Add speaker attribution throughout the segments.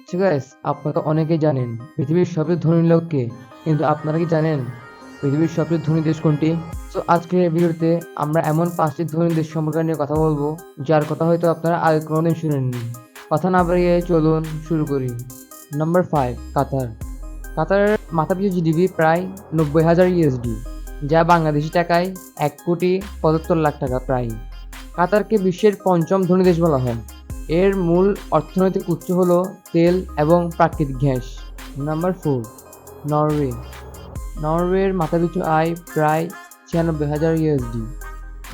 Speaker 1: So guys, আপনারা অনেকেই জানেন পৃথিবীর সবচেয়ে ধনী লোক কে, কিন্তু আপনারা কি জানেন পৃথিবীর সবচেয়ে ধনী দেশ কোনটি? তো আজকের এই ভিডিওতে আমরা এমন 5টি ধনী দেশ সম্পর্কে নিয়ে কথা বলবো, যার কথা হয়তো আপনারা আগে কোনোদিন শুনেননি। কথা না বাড়িয়ে চলুন শুরু করি। নাম্বার 5, কাতার। কাতারের মাথাপিছু জিডিপি প্রায় 90,000 ইউএসডি, যা বাংলাদেশি টাকায় 1,75,00,000 টাকা প্রায়। কাতারকে বিশ্বের পঞ্চম ধনী দেশ বলা হয়। এর মূল অর্থনৈতিক উৎস হল তেল এবং প্রাকৃতিক গ্যাস। Number 4, Norway. নরওয়ের মাথাপিছু আয় প্রায় 96,000 ইউএসডি,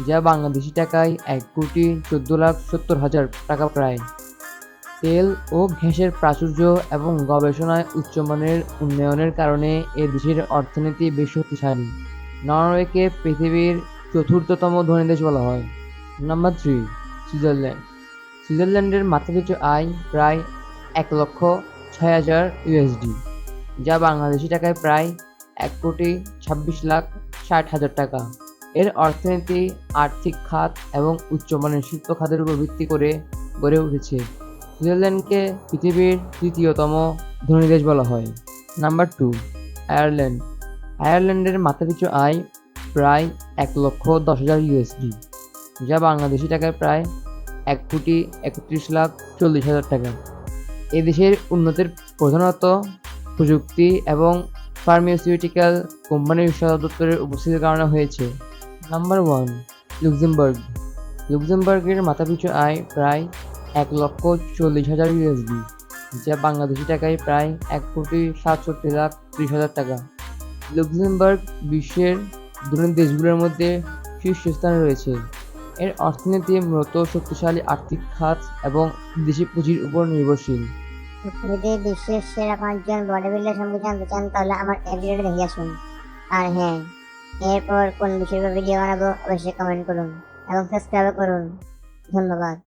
Speaker 1: যা বাংলাদেশি টাকায় 1,14,70,000 টাকা প্রায়। তেল ও গ্যাসের প্রাচুর্য এবং গবেষণায় উচ্চমানের উন্নয়নের কারণে এ দেশের অর্থনীতি বেশ শক্তিশালী। নরওয়েকে পৃথিবীর চতুর্থতম ধনী দেশ বলা হয়। Number 3, Switzerland. সুইজারল্যান্ডের মাথাপিছু আয় প্রায় 1,06,000 ইউএসডি, যা বাংলাদেশি টাকায় প্রায় 1,26,60,000 টাকা। এর অর্থনীতি আর্থিক খাত এবং উচ্চমানের শিল্প খাতের উপর ভিত্তি করে গড়ে উঠেছে। সুইজারল্যান্ডকে পৃথিবীর তৃতীয়তম ধনী দেশ বলা হয়। Number 2, Ireland. আয়ারল্যান্ডের মাথাপিছু আয় প্রায় 1,10,000 ইউএসডি, যা বাংলাদেশি টাকায় প্রায় 1,31,40,000 টাকা। এ দেশের উন্নতির প্রধানত প্রযুক্তি এবং ফার্মাসিউটিক্যাল কোম্পানির সদর দপ্তরের উপস্থিতির কারণে হয়েছে। Number 1, Luxembourg. লুক্সেমবার্গের মাথাপিছু আয় প্রায় 1,40,000 ইউএসডি, যা বাংলাদেশি টাকায় প্রায় 1,67,30,000 টাকা। লুক্সেমবার্গ বিশ্বের ধনী দেশগুলোর মধ্যে শীর্ষস্থানে রয়েছে। এর অর্থনীতি মূলত শক্তিশালী আর্থিক খাত এবং বিদেশি পুঁজির উপর নির্ভরশীল।
Speaker 2: যদি বিশ্বের সেরা 5জন বডি বিল্ডার সম্পর্কে জানতে চান তাহলে আমার এই ভিডিওটা দেখে আসুন। আর হ্যাঁ, এরপর কোন বিষয়ের উপর ভিডিও বানাবো অবশ্যই কমেন্ট করুন এবং সাবস্ক্রাইব করুন। ধন্যবাদ।